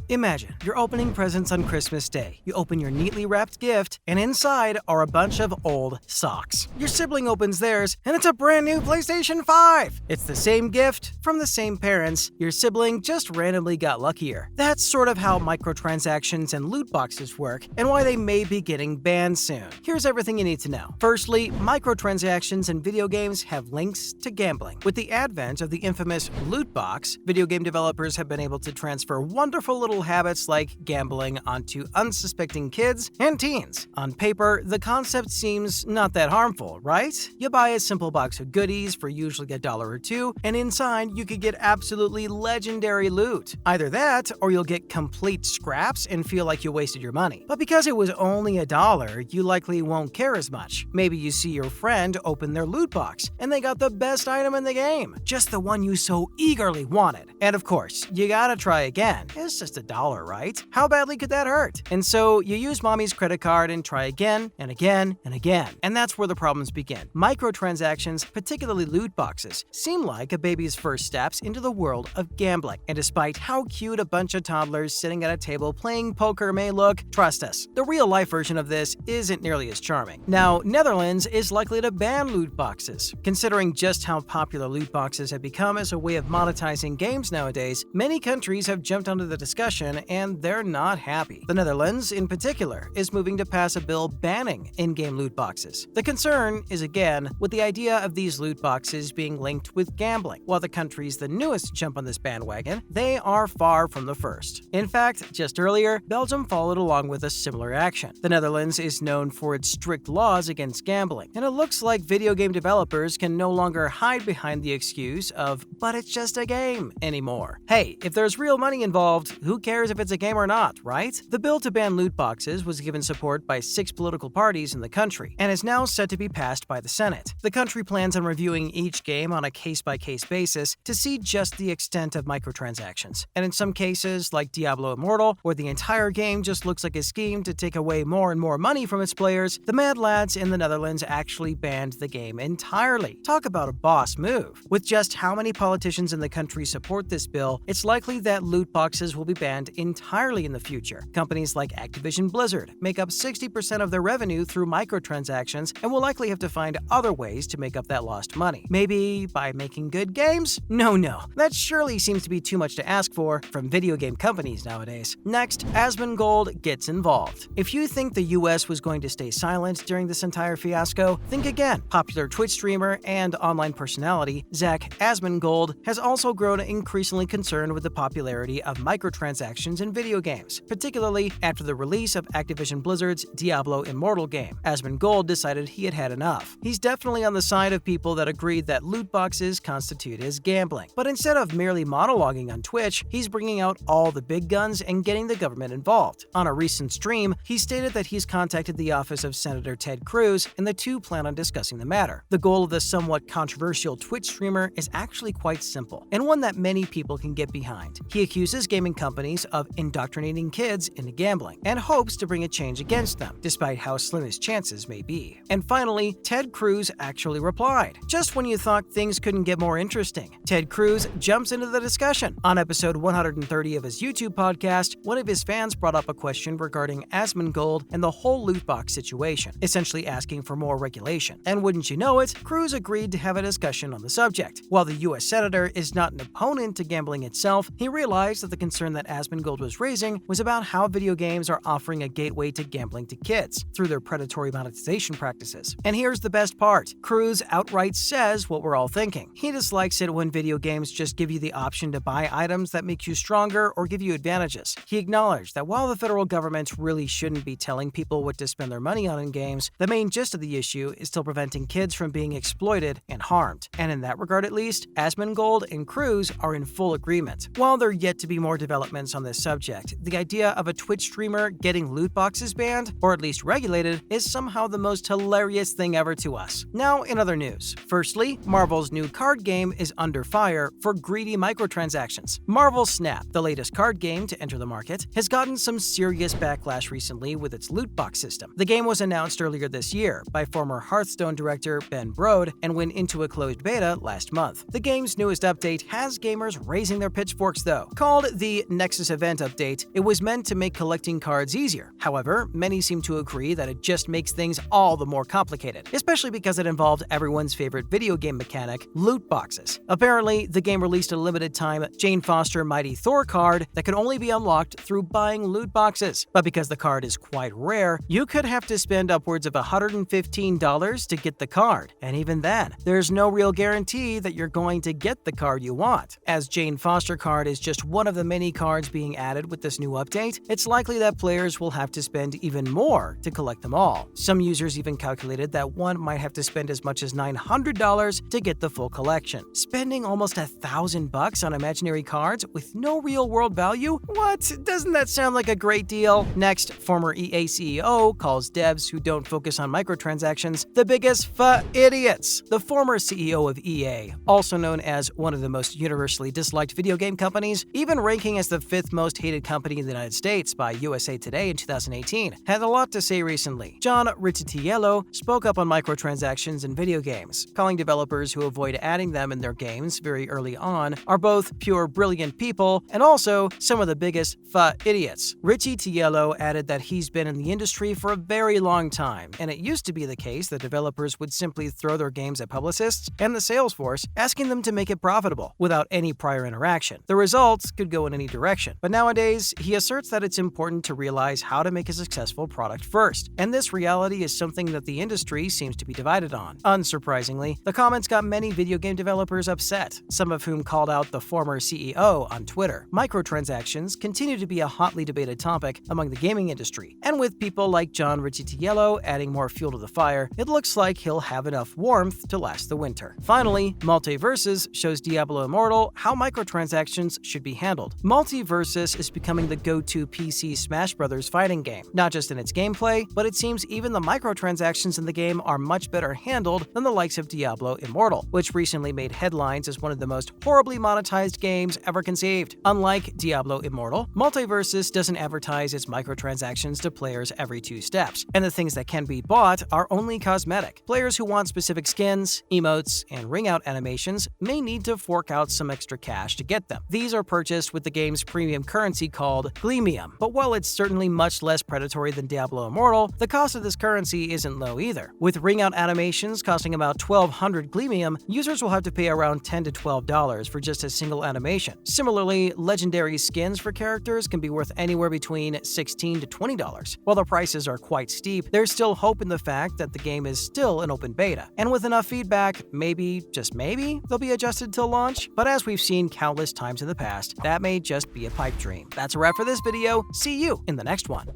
Imagine you're opening presents on Christmas Day. You open your neatly wrapped gift, and inside are a bunch of old socks. Your sibling opens theirs, and it's a brand new PlayStation 5! It's the same gift from the same parents. Your sibling just randomly got luckier. That's sort of how microtransactions and loot boxes work, and why they may be getting banned soon. Here's everything you need to know. Firstly, microtransactions in video games have links to gambling. With the advent of the infamous loot box, video game developers have been able to transfer wonderful little habits like gambling onto unsuspecting kids and teens. On paper, the concept seems not that harmful, right? You buy a simple box of goodies for usually $1 or $2, and inside you could get absolutely legendary loot. Either that, or you'll get complete scraps and feel like you wasted your money. But because it was only $1, you likely won't care as much. Maybe you see your friend open their loot box, and they got the best item in the game, just the one you so eagerly wanted. And of course, you gotta try again. It's just $1, right? How badly could that hurt? And so you use mommy's credit card and try again and again and again. And that's where the problems begin. Microtransactions, particularly loot boxes, seem like a baby's first steps into the world of gambling. And despite how cute a bunch of toddlers sitting at a table playing poker may look, trust us, the real-life version of this isn't nearly as charming. Now, Netherlands is likely to ban loot boxes. Considering just how popular loot boxes have become as a way of monetizing games nowadays, many countries have jumped onto the discussion and they're not happy. The Netherlands, in particular, is moving to pass a bill banning in-game loot boxes. The concern is, again, with the idea of these loot boxes being linked with gambling. While the country's the newest to jump on this bandwagon, they are far from the first. In fact, just earlier, Belgium followed along with a similar action. The Netherlands is known for its strict laws against gambling, and it looks like video game developers can no longer hide behind the excuse of, "but it's just a game," anymore. Hey, if there's real money involved, who cares if it's a game or not, right? The bill to ban loot boxes was given support by 6 political parties in the country, and is now set to be passed by the Senate. The country plans on reviewing each game on a case-by-case basis to see just the extent of microtransactions. And in some cases, like Diablo Immortal, where the entire game just looks like a scheme to take away more and more money from its players, the mad lads in the Netherlands actually banned the game entirely. Talk about a boss move. With just how many politicians in the country support this bill, it's likely that loot boxes will be banned entirely in the future. Companies like Activision Blizzard make up 60% of their revenue through microtransactions and will likely have to find other ways to make up that lost money. Maybe by making good games? No, that surely seems to be too much to ask for from video game companies nowadays. Next, Asmongold gets involved. If you think the US was going to stay silent during this entire fiasco, think again. Popular Twitch streamer and online personality Zach Asmongold has also grown increasingly concerned with the popularity of microtransactions in video games, particularly after the release of Activision Blizzard's Diablo Immortal game. Asmongold decided he had had enough. He's definitely on the side of people that agree that loot boxes constitute as gambling. But instead of merely monologuing on Twitch, he's bringing out all the big guns and getting the government involved. On a recent stream, he stated that he's contacted the office of Senator Ted Cruz, and the two plan on discussing the matter. The goal of the somewhat controversial Twitch streamer is actually quite simple, and one that many people can get behind. He accuses gaming companies of indoctrinating kids into gambling, and hopes to bring a change against them, despite how slim his chances may be. And finally, Ted Cruz actually replied. Just when you thought things couldn't get more interesting, Ted Cruz jumps into the discussion. On episode 130 of his YouTube podcast, one of his fans brought up a question regarding Asmongold and the whole loot box situation, essentially asking for more regulation. And wouldn't you know it, Cruz agreed to have a discussion on the subject. While the US Senator is not an opponent to gambling itself, he realized that the concern that Asmongold was raising was about how video games are offering a gateway to gambling to kids through their predatory monetization practices. And here's the best part. Cruz outright says what we're all thinking. He dislikes it when video games just give you the option to buy items that make you stronger or give you advantages. He acknowledged that while the federal government really shouldn't be telling people what to spend their money on in games, the main gist of the issue is still preventing kids from being exploited and harmed. And in that regard at least, Asmongold and Cruz are in full agreement. While there are yet to be more developments on this subject, the idea of a Twitch streamer getting loot boxes banned, or at least regulated, is somehow the most hilarious thing ever to us. Now, in other news. Firstly, Marvel's new card game is under fire for greedy microtransactions. Marvel Snap, the latest card game to enter the market, has gotten some serious backlash recently with its loot box system. The game was announced earlier this year by former Hearthstone director Ben Brode and went into a closed beta last month. The game's newest update has gamers raising their pitchforks though. Called the Next Crisis Event update, it was meant to make collecting cards easier. However, many seem to agree that it just makes things all the more complicated, especially because it involved everyone's favorite video game mechanic, loot boxes. Apparently, the game released a limited-time Jane Foster Mighty Thor card that could only be unlocked through buying loot boxes. But because the card is quite rare, you could have to spend upwards of $115 to get the card. And even then, there's no real guarantee that you're going to get the card you want. As Jane Foster card is just one of the many cards being added with this new update, it's likely that players will have to spend even more to collect them all. Some users even calculated that one might have to spend as much as $900 to get the full collection. Spending almost $1,000 on imaginary cards with no real-world value? What? Doesn't that sound like a great deal? Next, former EA CEO calls devs who don't focus on microtransactions the biggest idiots. The former CEO of EA, also known as one of the most universally disliked video game companies, even ranking as the 5th most hated company in the United States by USA Today in 2018, had a lot to say recently. John Riccitiello spoke up on microtransactions in video games, calling developers who avoid adding them in their games very early on are both pure brilliant people and also some of the biggest idiots. Riccitiello added that he's been in the industry for a very long time, and it used to be the case that developers would simply throw their games at publicists and the sales force, asking them to make it profitable without any prior interaction. The results could go in any direction, but nowadays, he asserts that it's important to realize how to make a successful product first, and this reality is something that the industry seems to be divided on. Unsurprisingly, the comments got many video game developers upset, some of whom called out the former CEO on Twitter. Microtransactions continue to be a hotly debated topic among the gaming industry, and with people like John Riccitiello adding more fuel to the fire, it looks like he'll have enough warmth to last the winter. Finally, Multiversus shows Diablo Immortal how microtransactions should be handled. Multiversus is becoming the go-to PC Smash Bros. Fighting game, not just in its gameplay, but it seems even the microtransactions in the game are much better handled than the likes of Diablo Immortal, which recently made headlines as one of the most horribly monetized games ever conceived. Unlike Diablo Immortal, Multiversus doesn't advertise its microtransactions to players every 2 steps, and the things that can be bought are only cosmetic. Players who want specific skins, emotes, and ring-out animations may need to fork out some extra cash to get them. These are purchased with the game's premium currency called Gleamium, but while it's certainly much less predatory than Diablo Immortal, the cost of this currency isn't low either. With ring-out animations costing about 1,200 Gleamium, users will have to pay around $10 to $12 for just a single animation. Similarly, legendary skins for characters can be worth anywhere between $16 to $20. While the prices are quite steep, there's still hope in the fact that the game is still an open beta, and with enough feedback, maybe, just maybe, they'll be adjusted till launch. But as we've seen countless times in the past, that may just be a pipe dream. That's a wrap for this video. See you in the next one.